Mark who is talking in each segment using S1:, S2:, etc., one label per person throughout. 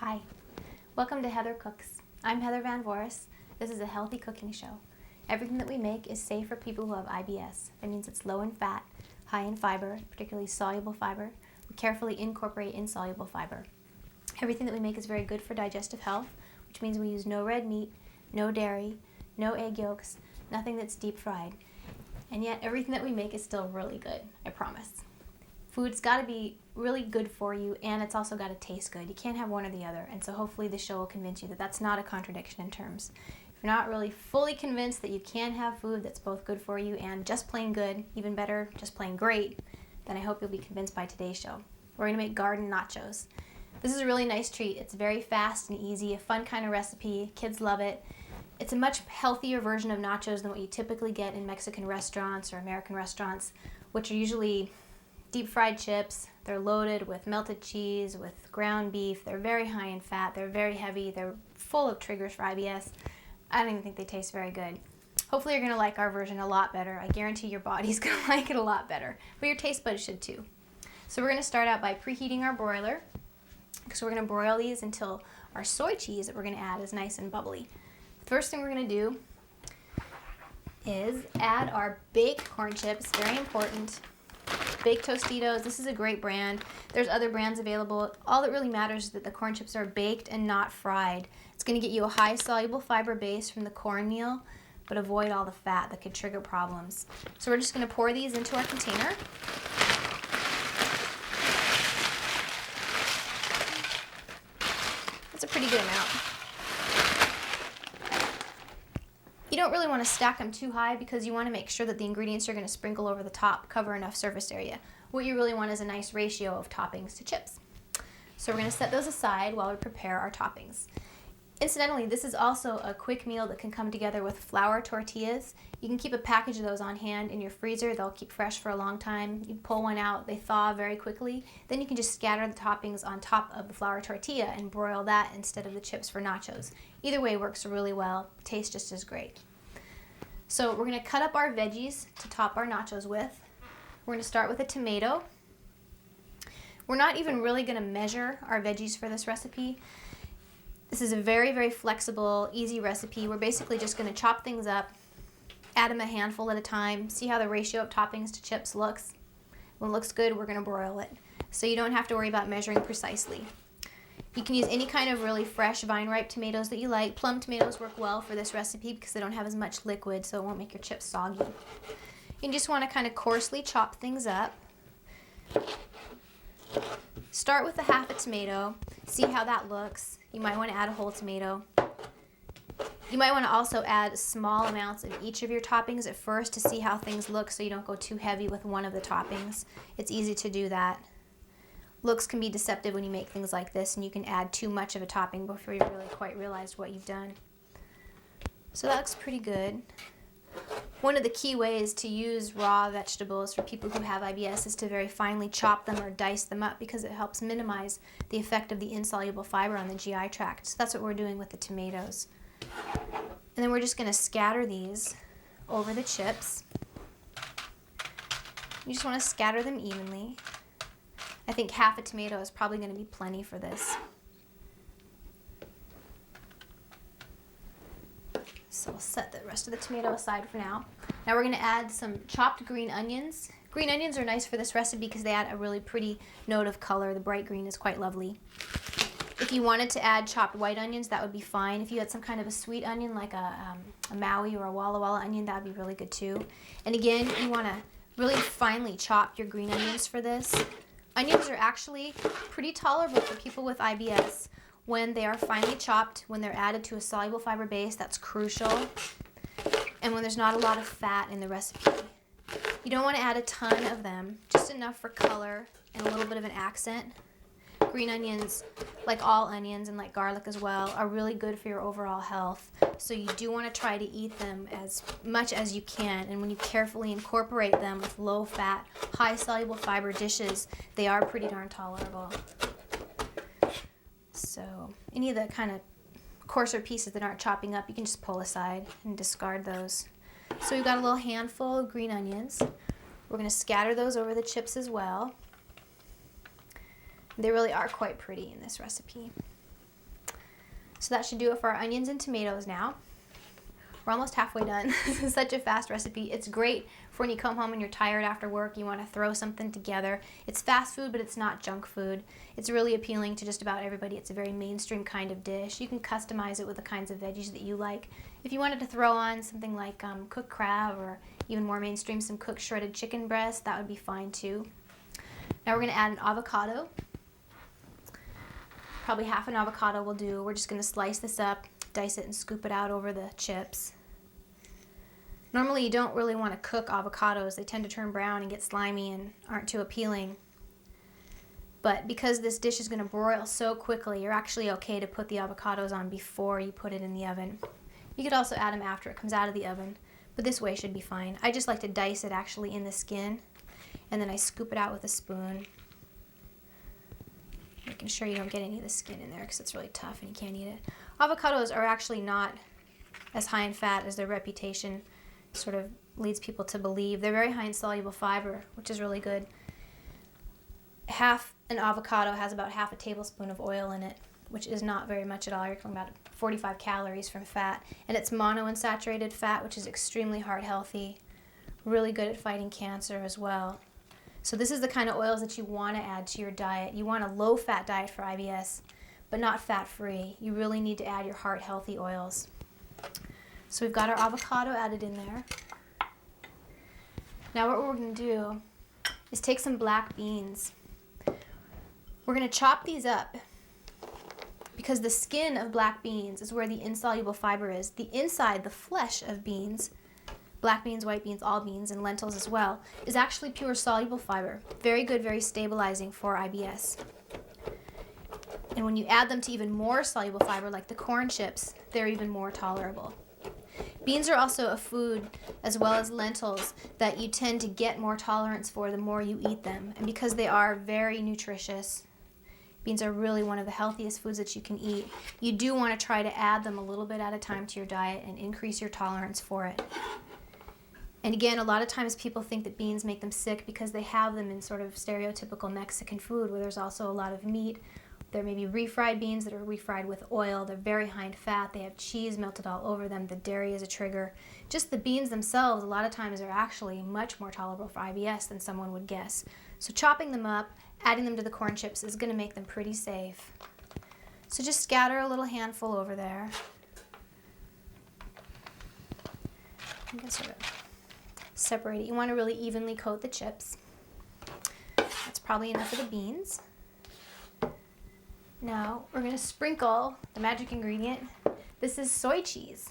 S1: Hi, welcome to Heather Cooks. I'm Heather Van Vorous. This is a healthy cooking show. Everything that we make is safe for people who have IBS. That means it's low in fat, high in fiber, particularly soluble fiber. We carefully incorporate insoluble fiber. Everything that we make is very good for digestive health, which means we use no red meat, no dairy, no egg yolks, nothing that's deep fried. And yet everything that we make is still really good, I promise. Food's got to be really good for you, and it's also got to taste good. You can't have one or the other, and so hopefully the show will convince you that that's not a contradiction in terms. If you're not really fully convinced that you can have food that's both good for you and just plain good, even better, just plain great, then I hope you'll be convinced by today's show. We're going to make garden nachos. This is a really nice treat. It's very fast and easy, a fun kind of recipe. Kids love it. It's a much healthier version of nachos than what you typically get in Mexican restaurants or American restaurants, which are usually deep fried chips. They're loaded with melted cheese, with ground beef. They're very high in fat. They're very heavy. They're full of triggers for IBS. I don't even think they taste very good. Hopefully you're going to like our version a lot better. I guarantee your body's going to like it a lot better. But your taste buds should too. So we're going to start out by preheating our broiler, because we're going to broil these until our soy cheese that we're going to add is nice and bubbly. First thing we're going to do is add our baked corn chips. Very important. Baked Tostitos. This is a great brand. There's other brands available. All that really matters is that the corn chips are baked and not fried. It's going to get you a high soluble fiber base from the cornmeal, but avoid all the fat that could trigger problems. So we're just going to pour these into our container. That's a pretty good amount. You don't really want to stack them too high because you want to make sure that the ingredients you're going to sprinkle over the top cover enough surface area. What you really want is a nice ratio of toppings to chips. So we're going to set those aside while we prepare our toppings. Incidentally, this is also a quick meal that can come together with flour tortillas. You can keep a package of those on hand in your freezer. They'll keep fresh for a long time. You pull one out, they thaw very quickly. Then you can just scatter the toppings on top of the flour tortilla and broil that instead of the chips for nachos. Either way works really well. Tastes just as great. So we're going to cut up our veggies to top our nachos with. We're going to start with a tomato. We're not even really going to measure our veggies for this recipe. This is a very, very flexible, easy recipe. We're basically just going to chop things up, add them a handful at a time, see how the ratio of toppings to chips looks. When it looks good, we're going to broil it. So you don't have to worry about measuring precisely. You can use any kind of really fresh, vine-ripe tomatoes that you like. Plum tomatoes work well for this recipe because they don't have as much liquid, so it won't make your chips soggy. You just want to kind of coarsely chop things up. Start with a half a tomato. See how that looks. You might want to add a whole tomato. You might want to also add small amounts of each of your toppings at first to see how things look so you don't go too heavy with one of the toppings. It's easy to do that. Looks can be deceptive when you make things like this, and you can add too much of a topping before you really quite realize what you've done. So that looks pretty good. One of the key ways to use raw vegetables for people who have IBS is to very finely chop them or dice them up because it helps minimize the effect of the insoluble fiber on the GI tract. So that's what we're doing with the tomatoes. And then we're just going to scatter these over the chips. You just want to scatter them evenly. I think half a tomato is probably going to be plenty for this. So we'll set the rest of the tomato aside for now. Now we're going to add some chopped green onions. Green onions are nice for this recipe because they add a really pretty note of color. The bright green is quite lovely. If you wanted to add chopped white onions, that would be fine. If you had some kind of a sweet onion like a Maui or a Walla Walla onion, that would be really good too. And again, you want to really finely chop your green onions for this. Onions are actually pretty tolerable for people with IBS when they are finely chopped, when they're added to a soluble fiber base. That's crucial. And when there's not a lot of fat in the recipe. You don't want to add a ton of them, just enough for color and a little bit of an accent. Green onions, like all onions and like garlic as well, are really good for your overall health. So you do want to try to eat them as much as you can. And when you carefully incorporate them with low-fat, high-soluble fiber dishes, they are pretty darn tolerable. So any of the kind of coarser pieces that aren't chopping up, you can just pull aside and discard those. So we've got a little handful of green onions. We're going to scatter those over the chips as well. They really are quite pretty in this recipe. So that should do it for our onions and tomatoes now. We're almost halfway done. This is such a fast recipe. It's great for when you come home and you're tired after work, you want to throw something together. It's fast food, but it's not junk food. It's really appealing to just about everybody. It's a very mainstream kind of dish. You can customize it with the kinds of veggies that you like. If you wanted to throw on something like cooked crab, or even more mainstream, some cooked shredded chicken breast, that would be fine too. Now we're going to add an avocado. Probably half an avocado will do. We're just going to slice this up, dice it, and scoop it out over the chips. Normally you don't really want to cook avocados. They tend to turn brown and get slimy and aren't too appealing. But because this dish is going to broil so quickly, you're actually okay to put the avocados on before you put it in the oven. You could also add them after it comes out of the oven, but this way should be fine. I just like to dice it actually in the skin, and then I scoop it out with a spoon, making sure you don't get any of the skin in there because it's really tough and you can't eat it. Avocados are actually not as high in fat as their reputation sort of leads people to believe. They're very high in soluble fiber, which is really good. Half an avocado has about half a tablespoon of oil in it, which is not very much at all. You're talking about 45 calories from fat. And it's monounsaturated fat, which is extremely heart healthy, really good at fighting cancer as well. So this is the kind of oils that you want to add to your diet. You want a low-fat diet for IBS, but not fat-free. You really need to add your heart-healthy oils. So we've got our avocado added in there. Now what we're going to do is take some black beans. We're going to chop these up because the skin of black beans is where the insoluble fiber is. The inside, the flesh of beans, black beans, white beans, all beans, and lentils as well, is actually pure soluble fiber. Very good, very stabilizing for IBS. And when you add them to even more soluble fiber, like the corn chips, they're even more tolerable. Beans are also a food, as well as lentils, that you tend to get more tolerance for the more you eat them. And because they are very nutritious, beans are really one of the healthiest foods that you can eat. You do want to try to add them a little bit at a time to your diet and increase your tolerance for it. And again, a lot of times people think that beans make them sick because they have them in sort of stereotypical Mexican food where there's also a lot of meat. There may be refried beans that are refried with oil. They're very high in fat. They have cheese melted all over them. The dairy is a trigger. Just the beans themselves, a lot of times, are actually much more tolerable for IBS than someone would guess. So chopping them up, adding them to the corn chips is going to make them pretty safe. So just scatter a little handful over there. You can sort of separate it. You want to really evenly coat the chips. That's probably enough of the beans. Now we're going to sprinkle the magic ingredient. This is soy cheese.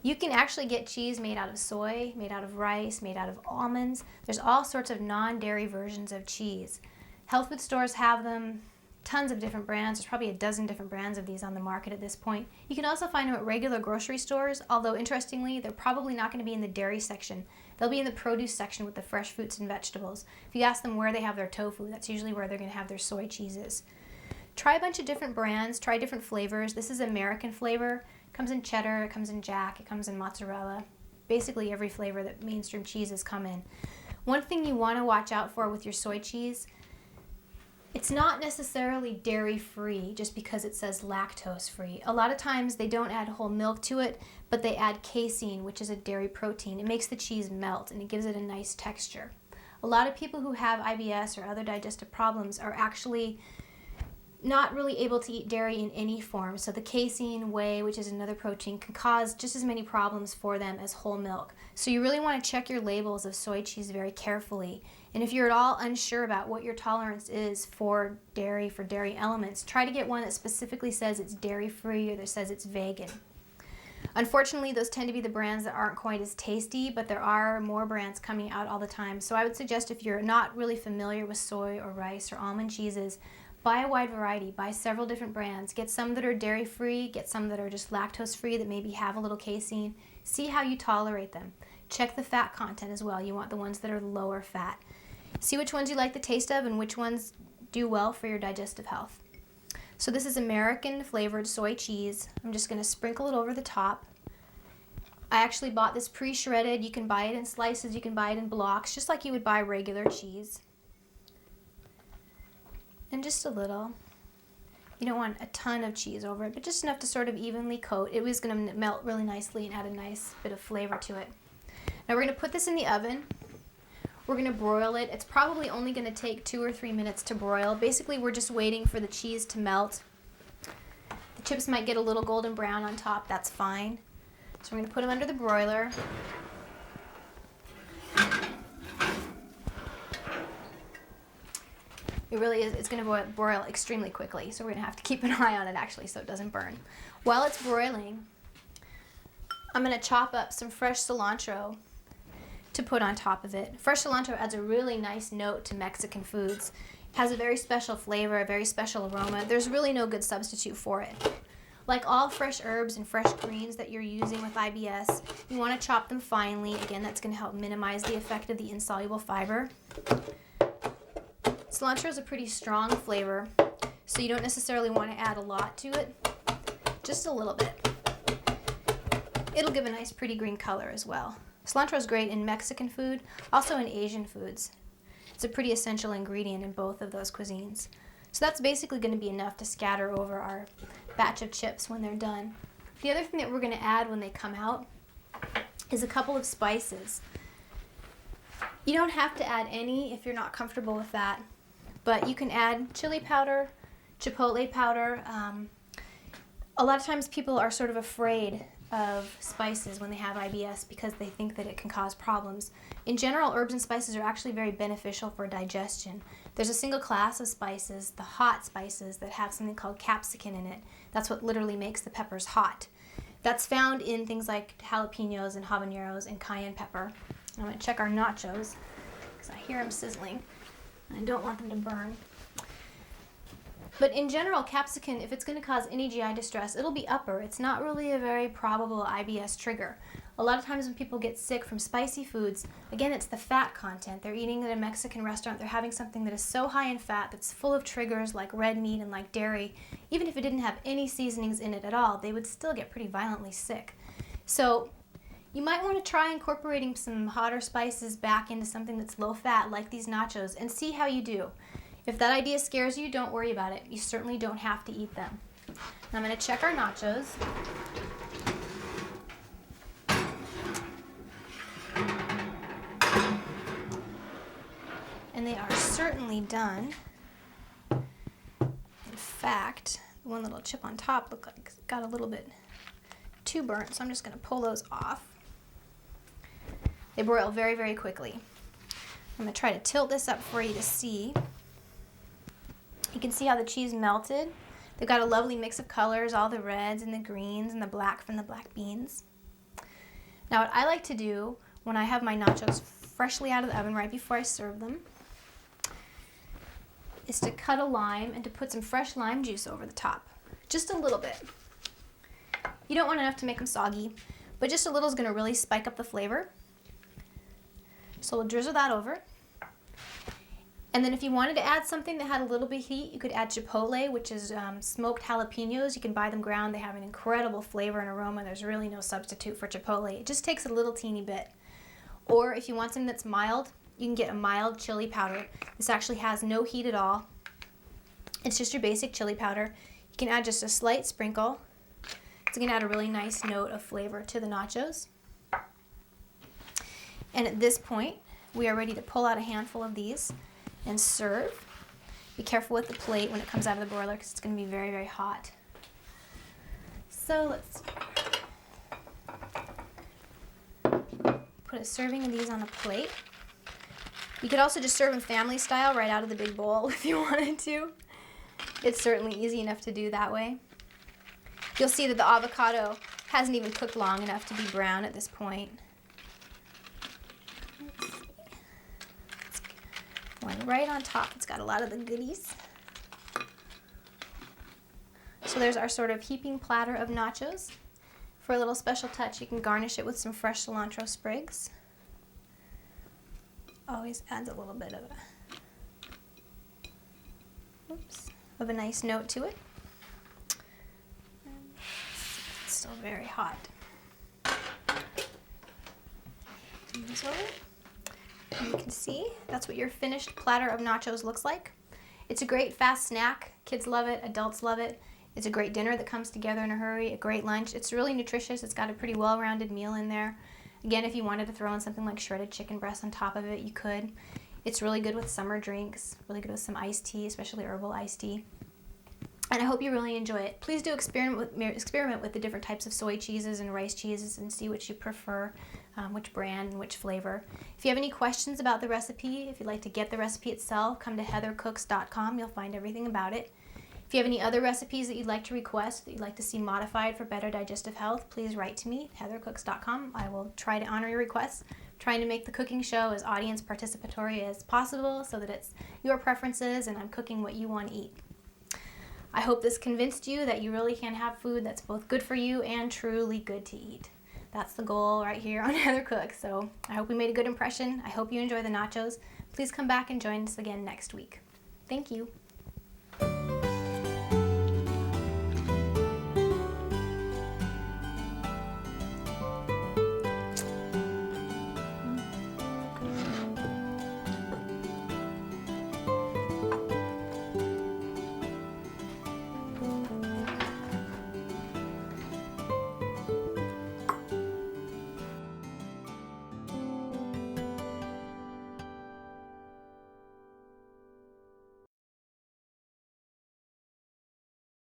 S1: You can actually get cheese made out of soy, made out of rice, made out of almonds. There's all sorts of non-dairy versions of cheese. Health food stores have them, tons of different brands. There's probably a dozen different brands of these on the market at this point. You can also find them at regular grocery stores, although interestingly, they're probably not going to be in the dairy section. They'll be in the produce section with the fresh fruits and vegetables. If you ask them where they have their tofu, that's usually where they're going to have their soy cheeses. Try a bunch of different brands, try different flavors. This is American flavor. It comes in cheddar, it comes in jack, it comes in mozzarella. Basically every flavor that mainstream cheeses come in. One thing you want to watch out for with your soy cheese, it's not necessarily dairy-free just because it says lactose-free. A lot of times they don't add whole milk to it, but they add casein, which is a dairy protein. It makes the cheese melt and it gives it a nice texture. A lot of people who have IBS or other digestive problems are actually not really able to eat dairy in any form. So the casein, whey, which is another protein, can cause just as many problems for them as whole milk. So you really want to check your labels of soy cheese very carefully. And if you're at all unsure about what your tolerance is for dairy elements, try to get one that specifically says it's dairy-free or that says it's vegan. Unfortunately, those tend to be the brands that aren't quite as tasty, but there are more brands coming out all the time. So I would suggest if you're not really familiar with soy or rice or almond cheeses, buy a wide variety, buy several different brands. Get some that are dairy-free, get some that are just lactose-free that maybe have a little casein. See how you tolerate them. Check the fat content as well. You want the ones that are lower fat. See which ones you like the taste of and which ones do well for your digestive health. So this is American flavored soy cheese. I'm just going to sprinkle it over the top. I actually bought this pre-shredded. You can buy it in slices, you can buy it in blocks, just like you would buy regular cheese. And just a little. You don't want a ton of cheese over it, but just enough to sort of evenly coat. It was going to melt really nicely and add a nice bit of flavor to it. Now we're going to put this in the oven. We're going to broil it. It's probably only going to take 2 or 3 minutes to broil. Basically, we're just waiting for the cheese to melt. The chips might get a little golden brown on top. That's fine. So we're going to put them under the broiler. It really is, it's going to broil extremely quickly, so we're going to have to keep an eye on it actually so it doesn't burn. While it's broiling, I'm going to chop up some fresh cilantro to put on top of it. Fresh cilantro adds a really nice note to Mexican foods. It has a very special flavor, a very special aroma. There's really no good substitute for it. Like all fresh herbs and fresh greens that you're using with IBS, you want to chop them finely. Again, that's going to help minimize the effect of the insoluble fiber. Cilantro is a pretty strong flavor, so you don't necessarily want to add a lot to it, just a little bit. It'll give a nice pretty green color as well. Cilantro is great in Mexican food, also in Asian foods. It's a pretty essential ingredient in both of those cuisines. So that's basically going to be enough to scatter over our batch of chips when they're done. The other thing that we're going to add when they come out is a couple of spices. You don't have to add any if you're not comfortable with that. But you can add chili powder, chipotle powder. A lot of times people are sort of afraid of spices when they have IBS because they think that it can cause problems. In general, herbs and spices are actually very beneficial for digestion. There's a single class of spices, the hot spices, that have something called capsicum in it. That's what literally makes the peppers hot. That's found in things like jalapenos and habaneros and cayenne pepper. I'm going to check our nachos because I hear them sizzling. I don't want them to burn. But in general, capsicum, if it's going to cause any GI distress, it'll be upper. It's not really a very probable IBS trigger. A lot of times when people get sick from spicy foods, again, it's the fat content. They're eating at a Mexican restaurant. They're having something that is so high in fat, that's full of triggers like red meat and like dairy. Even if it didn't have any seasonings in it at all, they would still get pretty violently sick. So you might want to try incorporating some hotter spices back into something that's low fat, like these nachos, and see how you do. If that idea scares you, don't worry about it. You certainly don't have to eat them. Now I'm going to check our nachos. And they are certainly done. In fact, the one little chip on top looked like it got a little bit too burnt, so I'm just going to pull those off. They broil very, very quickly. I'm going to try to tilt this up for you to see. You can see how the cheese melted. They've got a lovely mix of colors, all the reds and the greens and the black from the black beans. Now what I like to do when I have my nachos freshly out of the oven right before I serve them is to cut a lime and to put some fresh lime juice over the top. Just a little bit. You don't want enough to make them soggy, but just a little is going to really spike up the flavor. So we'll drizzle that over. And then if you wanted to add something that had a little bit of heat, you could add chipotle, which is smoked jalapenos. You can buy them ground. They have an incredible flavor and aroma. There's really no substitute for chipotle. It just takes a little teeny bit. Or if you want something that's mild, you can get a mild chili powder. This actually has no heat at all. It's just your basic chili powder. You can add just a slight sprinkle. It's going to add a really nice note of flavor to the nachos. And at this point, we are ready to pull out a handful of these and serve. Be careful with the plate when it comes out of the broiler because it's going to be very, very hot. So let's put a serving of these on a plate. You could also just serve them family style right out of the big bowl if you wanted to. It's certainly easy enough to do that way. You'll see that the avocado hasn't even cooked long enough to be brown at this point. One right on top. It's got a lot of the goodies. So there's our sort of heaping platter of nachos. For a little special touch, you can garnish it with some fresh cilantro sprigs. Always adds a little bit of a nice note to it. It's still very hot. Turn this over. And you can see that's what your finished platter of nachos looks like. It's a great fast snack. Kids love it, adults love it. It's a great dinner that comes together in a hurry, a great lunch. It's really nutritious. It's got a pretty well-rounded meal in there. Again, if you wanted to throw in something like shredded chicken breast on top of it, you could. It's really good with summer drinks, really good with some iced tea, especially herbal iced tea. And I hope you really enjoy it. Please do experiment with the different types of soy cheeses and rice cheeses and see which you prefer, which brand and which flavor. If you have any questions about the recipe, if you'd like to get the recipe itself, come to heathercooks.com. You'll find everything about it. If you have any other recipes that you'd like to request, that you'd like to see modified for better digestive health, please write to me, heathercooks.com. I will try to honor your requests. I'm trying to make the cooking show as audience participatory as possible so that it's your preferences and I'm cooking what you want to eat. I hope this convinced you that you really can have food that's both good for you and truly good to eat. That's the goal right here on Heather Cooks. So I hope we made a good impression. I hope you enjoy the nachos. Please come back and join us again next week. Thank you.